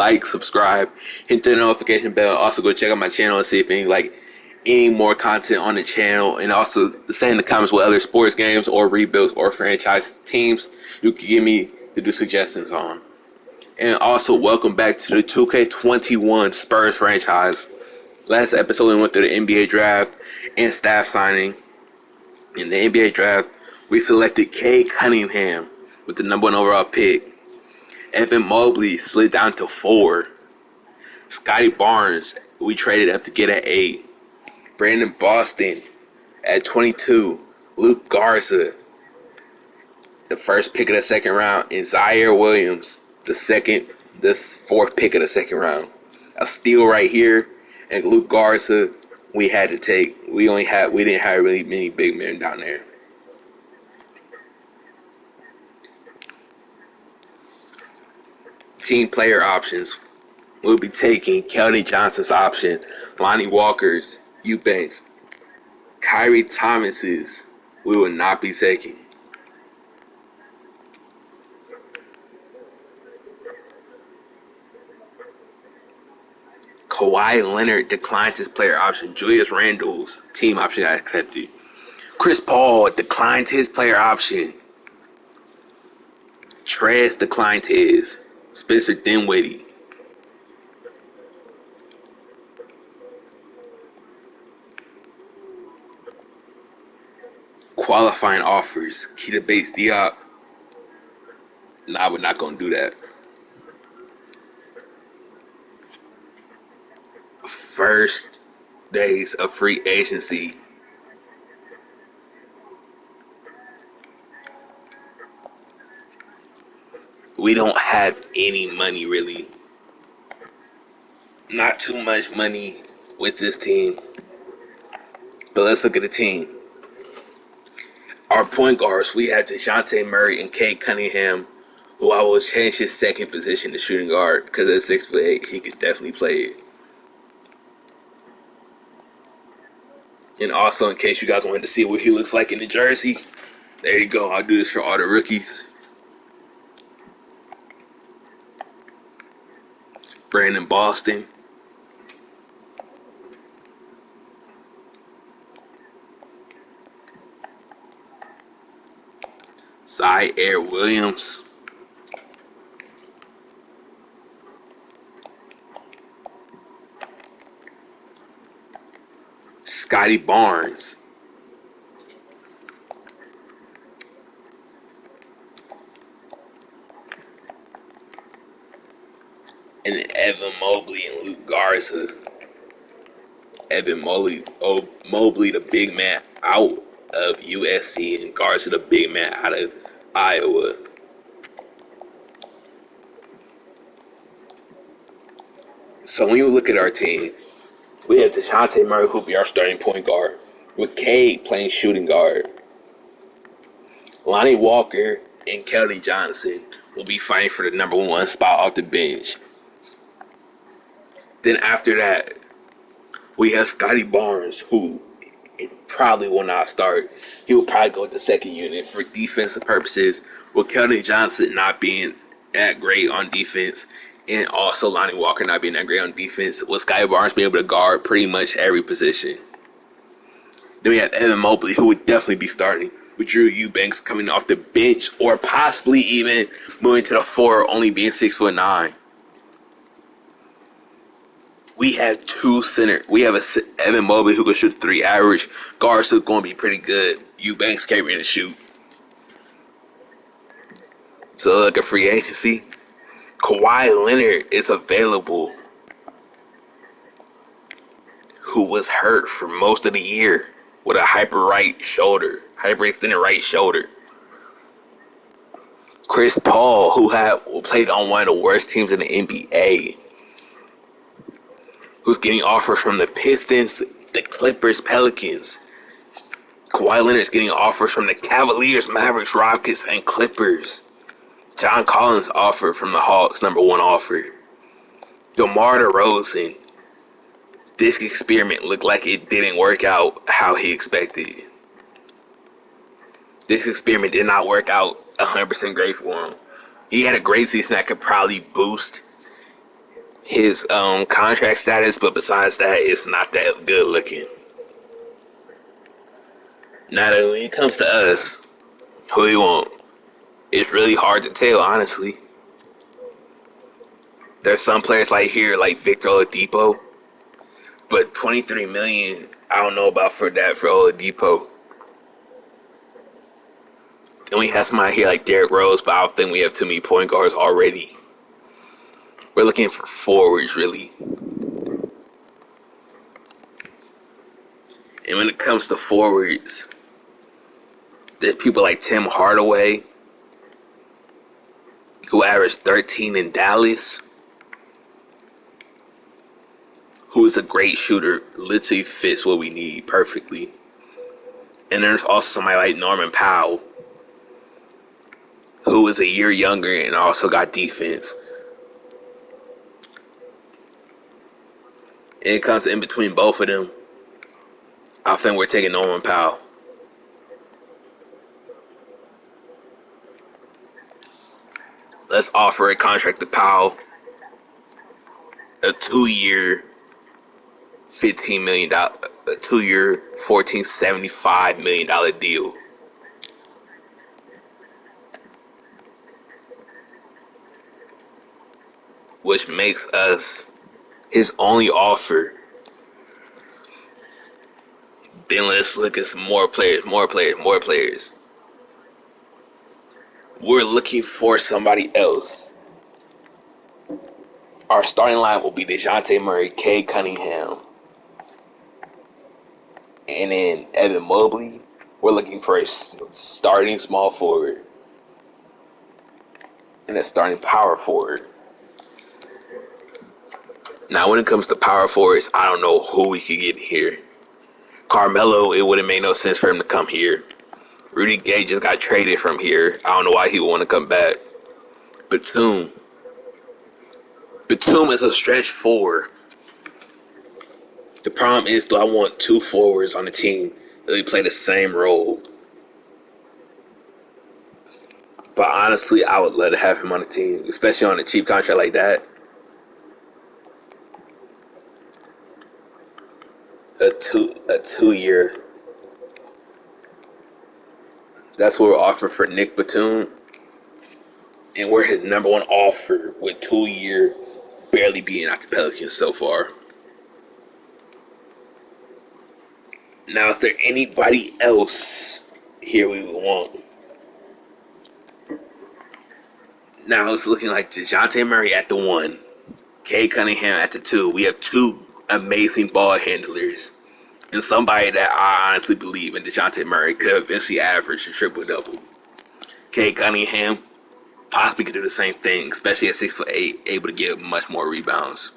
like, subscribe, hit the notification bell. Also, go check out my channel and see if any more content on the channel. And also, say in the comments what other sports games or rebuilds or franchise teams you can give me to do suggestions on. And also, welcome back to the 2K21 Spurs franchise. Last episode, we went through the NBA draft and staff signing. In the NBA draft, we selected Cade Cunningham with the number 1 overall pick. Evan Mobley slid down to 4. Scotty Barnes, we traded up to get at 8. Brandon Boston at 22. Luke Garza, the first pick of the second round. And Zaire Williams, the fourth pick of the second round. A steal right here. And Luke Garza, we had to take. We didn't have really many big men down there. Team player options. We'll be taking Keldon Johnson's option, Lonnie Walker's, Eubanks, Kyrie Thomas's. We will not be taking. Kawhi Leonard declines his player option. Julius Randle's team option got accepted. Chris Paul declines his player option. Trez declined his. Spencer Dinwiddie. Qualifying offers. Keita Bates-Diop. Nah, we're not going to do that. First days of free agency. We don't have any money, really. Not too much money with this team. But let's look at the team. Our point guards, we had DeJounte Murray and Cade Cunningham, who I will change his second position to shooting guard because at 6'8", he could definitely play it. And also, in case you guys wanted to see what he looks like in the jersey, there you go. I'll do this for all the rookies. Brandon Boston. Zaire Williams. Scotty Barnes. And Evan Mobley and Luke Garza. Evan Mobley, the big man out of USC, and Garza, the big man out of Iowa. So when you look at our team, we have DeJounte Murray, who'll be our starting point guard, with Cade playing shooting guard. Lonnie Walker and Keldon Johnson will be fighting for the number 1 spot off the bench. Then after that, we have Scotty Barnes, who probably will not start. He will probably go with the second unit for defensive purposes, with Keldon Johnson not being that great on defense, and also Lonnie Walker not being that great on defense, with Scotty Barnes being able to guard pretty much every position. Then we have Evan Mobley, who would definitely be starting, with Drew Eubanks coming off the bench, or possibly even moving to the 4, only being 6'9". We have 2 center. We have Evan Mobley who can shoot 3 average. Garza going to be pretty good. Eubanks can't really shoot. So look at free agency. Kawhi Leonard is available, who was hurt for most of the year with a hyperextended right shoulder. Chris Paul, who played on one of the worst teams in the NBA, who's getting offers from the Pistons, the Clippers, Pelicans. Kawhi Leonard's getting offers from the Cavaliers, Mavericks, Rockets, and Clippers. John Collins offered from the Hawks, number 1 offer. DeMar DeRozan. This experiment looked like it didn't work out how he expected. This experiment did not work out 100% great for him. He had a great season that could probably boost his contract status, but besides that, it's not that good looking. Now, when it comes to us, who we want, it's really hard to tell, honestly. There's some players like here, like Victor Oladipo, but 23 million, I don't know about for Oladipo. Then we have somebody here like Derrick Rose, but I don't think we have too many point guards already. We're looking for forwards, really. And when it comes to forwards, there's people like Tim Hardaway, who averaged 13 in Dallas, who is a great shooter, literally fits what we need perfectly. And there's also somebody like Norman Powell, who is a year younger and also got defense. And it comes in between both of them. I think we're taking Norman Powell. Let's offer a contract to Powell, a 2-year, $15 million, a 2-year, $14.75 million deal. Which makes us his only offer. Then let's look at some more players. We're looking for somebody else. Our starting line will be DeJounte Murray, Cade Cunningham, and then Evan Mobley. We're looking for a starting small forward and a starting power forward. Now, when it comes to power forwards, I don't know who we could get here. Carmelo, it wouldn't make no sense for him to come here. Rudy Gay just got traded from here. I don't know why he would want to come back. Batum is a stretch forward. The problem is, do I want two forwards on the team that play the same role? But honestly, I would love to have him on the team, especially on a cheap contract like that. A 2-year. That's what we're offering for Nick Batum. And we're his number one offer with 2-year, barely being out the Pelicans so far. Now, is there anybody else here we would want? Now it's looking like DeJounte Murray at the 1, Cade Cunningham at the 2. We have 2 amazing ball handlers. And somebody that I honestly believe in DeJounte Murray could eventually average a triple-double. Cade Cunningham possibly could do the same thing, especially at 6'8", able to get much more rebounds.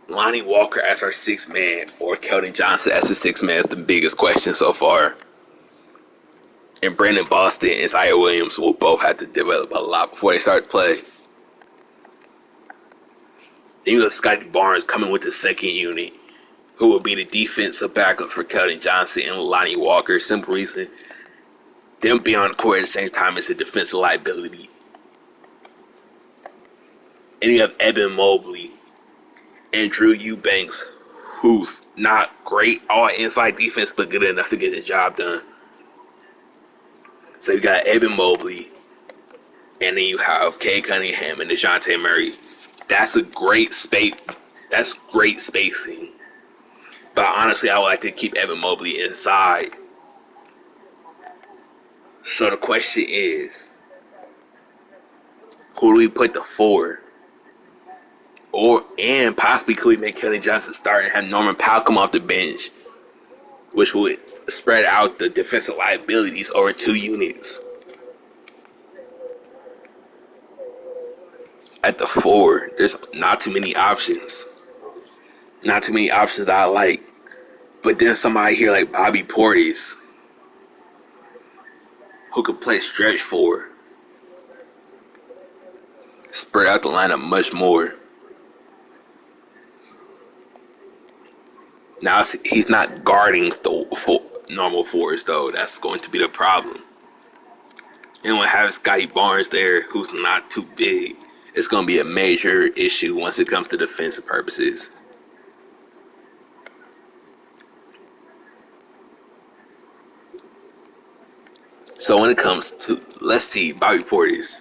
Lonnie Walker as our 6th man or Keldon Johnson as the 6th man is the biggest question so far. And Brandon Boston and Isaiah Williams will both have to develop a lot before they start to play. Then you have Scotty Barnes coming with the 2nd unit, who will be the defensive backup for Keldon Johnson and Lonnie Walker. Simple reason, them being on the court at the same time is a defensive liability. And you have Evan Mobley and Drew Eubanks, who's not great all inside defense, but good enough to get the job done. So you got Evan Mobley, and then you have Cade Cunningham and DeJounte Murray. That's a great space. That's great spacing. But honestly, I would like to keep Evan Mobley inside. So the question is, who do we put the 4? And possibly could we make Keldon Johnson start and have Norman Powell come off the bench, which would spread out the defensive liabilities over 2 units. At the 4, there's not too many options. Not too many options that I like. But then somebody here like Bobby Portis, who could play stretch 4, spread out the lineup much more. Now, he's not guarding the normal 4s, though. That's going to be the problem. And we'll have Scotty Barnes there, who's not too big. it's going to be a major issue once it comes to defensive purposes. So when it comes to, let's see, Bobby Portis,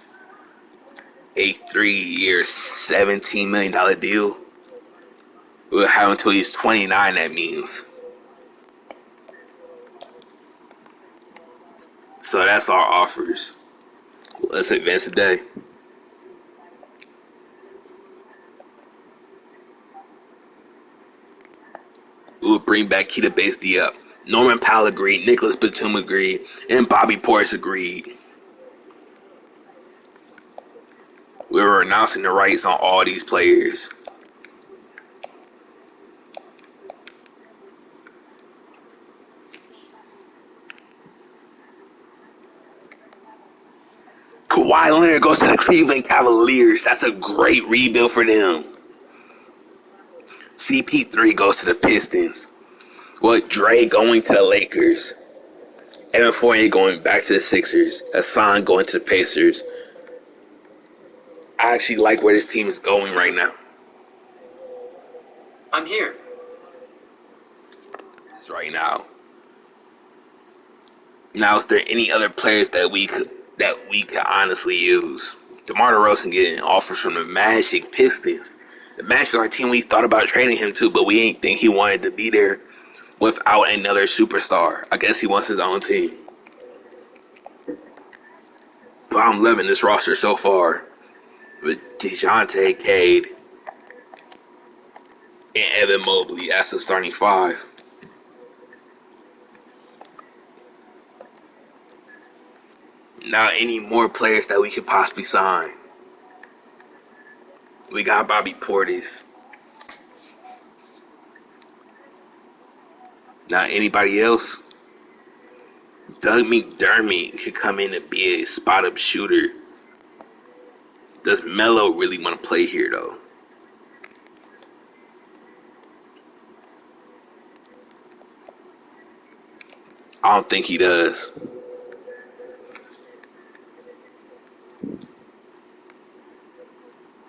a 3-year, $17 million deal. We'll have until he's 29, that means. So that's our offers. Let's advance today. We'll bring back Keita Bates up. Norman Powell agreed, Nicholas Batum agreed, and Bobby Portis agreed. We were announcing the rights on all these players. Kawhi Leonard goes to the Cleveland Cavaliers. That's a great rebuild for them. CP3 goes to the Pistons. With Dre going to the Lakers. Evan Fournier going back to the Sixers. Hassan going to the Pacers. I actually like where this team is going right now. I'm here. It's right now. Now, is there any other players that we could honestly use? DeMar DeRozan getting offers from the Magic, Pistons. The Magic are a team we thought about trading him to, but we ain't think he wanted to be there without another superstar. I guess he wants his own team. But I'm loving this roster so far with DeJounte, Cade, and Evan Mobley as the starting five. Now, any more players that we could possibly sign? We got Bobby Portis. Now, anybody else? Doug McDermott could come in and be a spot-up shooter. Does Melo really want to play here, though? I don't think he does.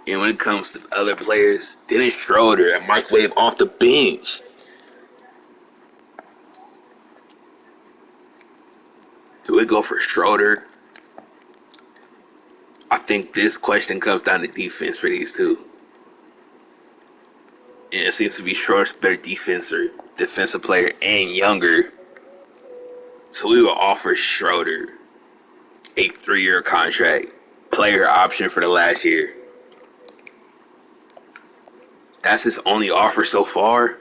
And when it comes to other players, Dennis Schroeder and Microwave off the bench. Do we go for Schroeder? I think this question comes down to defense for these two. And it seems to be Schroeder's better defensive player and younger. So we will offer Schroeder a 3-year contract, player option for the last year. That's his only offer so far.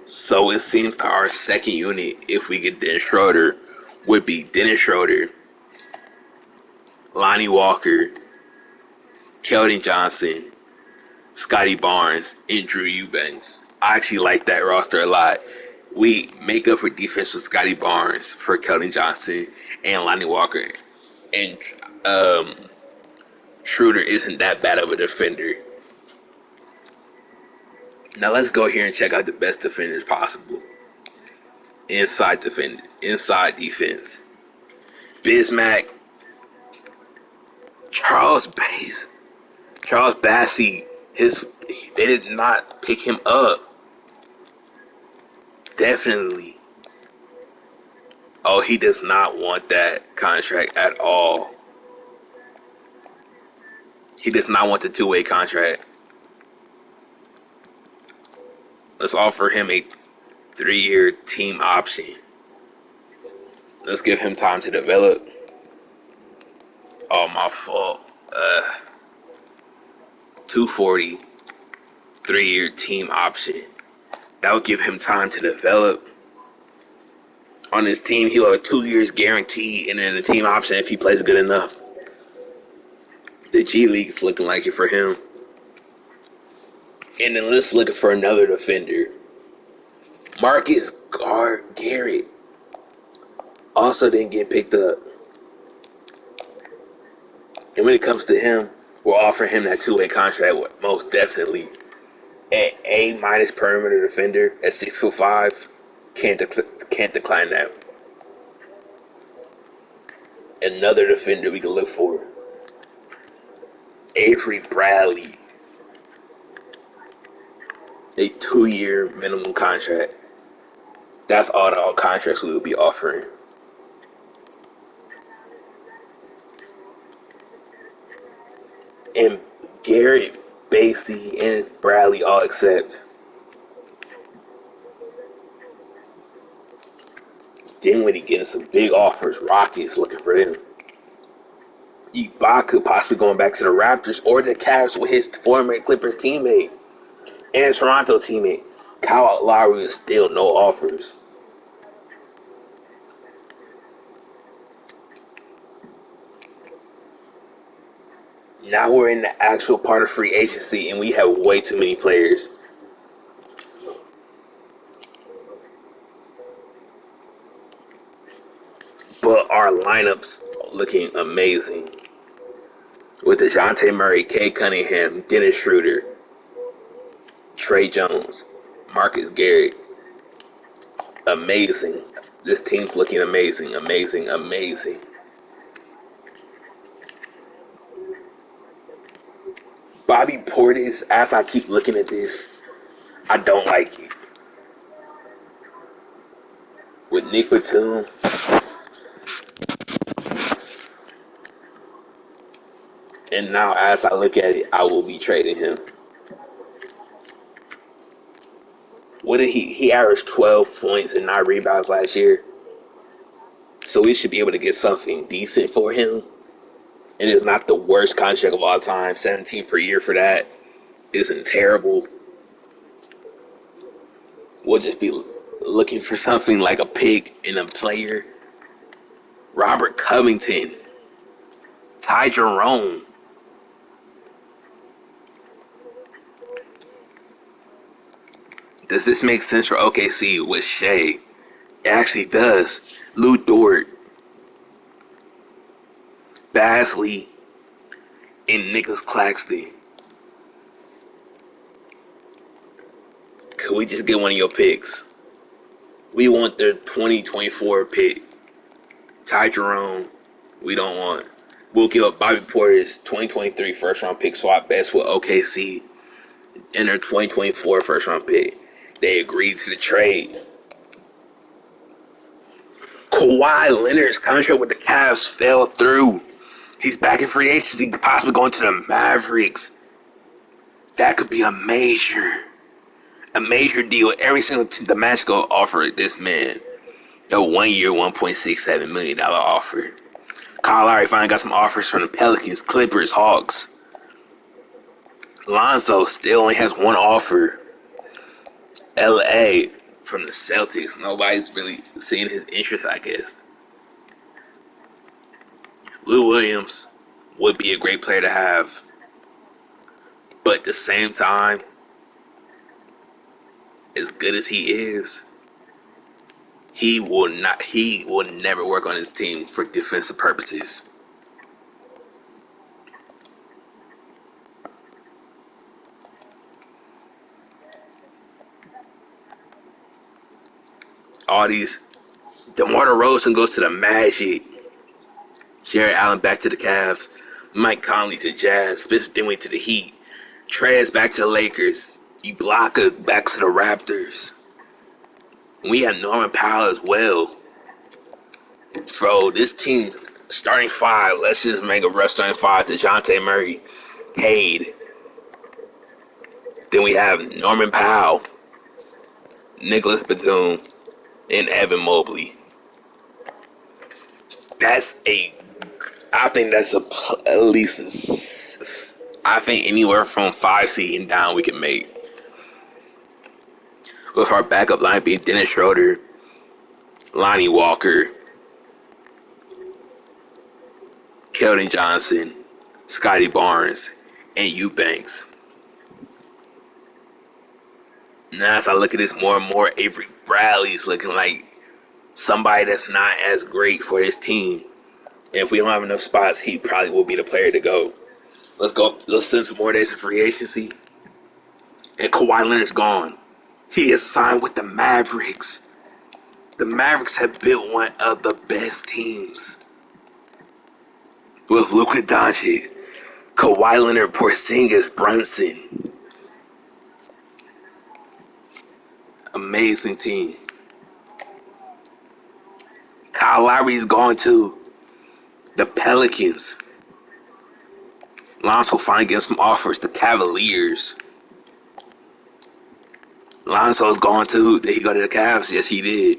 So it seems that our second unit, if we get Dennis Schroeder, would be Dennis Schroeder, Lonnie Walker, Keldon Johnson, Scotty Barnes, and Drew Eubanks. I actually like that roster a lot. We make up for defense with Scotty Barnes, for Keldon Johnson, and Lonnie Walker. And Schroeder isn't that bad of a defender. Now let's go here and check out the best defenders possible. Inside defense. Bismack, Charles Bassey. They did not pick him up. Definitely. Oh, he does not want that contract at all. He does not want the 2-way contract. Let's offer him a 3-year team option. Let's give him time to develop. Oh, my fault. 240, 3-year team option. That would give him time to develop. On his team, he'll have 2 years guaranteed, and then the team option if he plays good enough. The G League is looking like it for him. And then let's look for another defender. Marcus Garrett also didn't get picked up. And when it comes to him, we'll offer him that 2-way contract, most definitely. An A- perimeter defender at 6'5", can't decline that. Another defender we can look for. Avery Bradley. A 2-year minimum contract. That's all contracts we will be offering. And Garrett, Basie, and Bradley all accept. Dinwiddie getting some big offers. Rockets looking for them. Ibaka possibly going back to the Raptors or the Cavs with his former Clippers teammate and Toronto teammate. Kyle Lowry is still no offers. Now we're in the actual part of free agency and we have way too many players. But our lineups looking amazing. With DeJounte Murray, Cade Cunningham, Dennis Schroeder, Trey Jones, Marcus Garrett. Amazing. This team's looking amazing, amazing, amazing. Bobby Portis, as I keep looking at this, I don't like it. With Nick Batum, and now as I look at it, I will be trading him. What did he averaged 12 points and 9 rebounds last year. So we should be able to get something decent for him. It is not the worst contract of all time. 17 per year for that isn't terrible. We'll just be looking for something like a pick and a player. Robert Covington, Ty Jerome. Does this make sense for OKC with Shea? It actually does. Lou Dort, Basley, and Nicholas Claxton. Could we just get one of your picks? We want the 2024 pick. Ty Jerome, we don't want. We'll give up Bobby Portis 2023 first round pick swap best with OKC and their 2024 first round pick. They agreed to the trade. Kawhi Leonard's contract with the Cavs fell through. He's back in free agency, possibly going to the Mavericks. That could be a major deal. Every single the Magic will offer this man a 1-year, $1.67 million offer. Kyle Lowry finally got some offers from the Pelicans, Clippers, Hawks. Lonzo still only has one offer. LA from the Celtics. Nobody's really seeing his interest, I guess. Lou Williams would be a great player to have. But at the same time, as good as he is, he will never work on his team for defensive purposes. All these DeMar DeRozan goes to the Magic. Jared Allen back to the Cavs. Mike Conley to the Jazz. Spencer Dinwiddie to the Heat. Trez back to the Lakers. Ibaka back to the Raptors. We have Norman Powell as well. Bro, this team starting five. Let's just make a rough starting five. DeJounte Murray, Cade. Then we have Norman Powell, Nicholas Batum, and Evan Mobley. I think that's at least I think anywhere from 5 seed and down we can make. With our backup line being Dennis Schroeder, Lonnie Walker, Keldon Johnson, Scotty Barnes, and Eubanks. Now as I look at this more and more, Avery Bradley's looking like somebody that's not as great for this team. And if we don't have enough spots, he probably will be the player to go. Let's send some more days in free agency. And Kawhi Leonard's gone. He is signed with the Mavericks. The Mavericks have built one of the best teams. with Luka Doncic, Kawhi Leonard, Porzingis, Brunson. Amazing team. Kyle Lowry's gone too. The Pelicans. Lonzo finally getting some offers. The Cavaliers. Lonzo's gone too. Did he go to the Cavs? Yes, he did.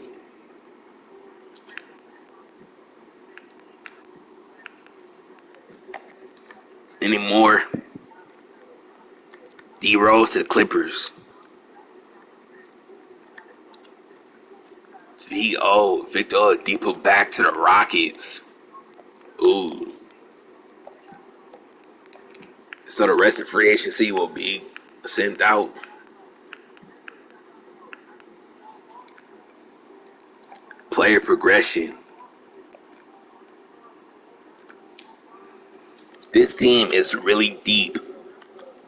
Any more? D Rose to the Clippers. Victor Oladipo back to the Rockets. Ooh. So the rest of free agency will be sent out. Player progression. This team is really deep,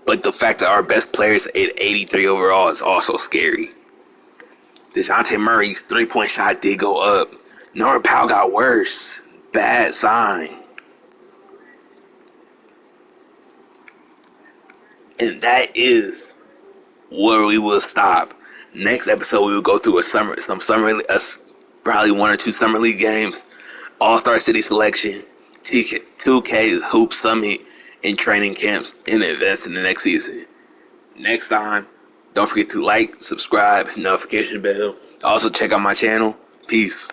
but the fact that our best players at 83 overall is also scary. DeJounte Murray's three-point shot did go up. Norman Powell got worse. Bad sign. And that is where we will stop. Next episode, we will go through probably one or two summer league games, All-Star City selection, 2K Hoop Summit, and training camps in advance in the next season. Next time, don't forget to like, subscribe, notification bell. Also check out my channel. Peace.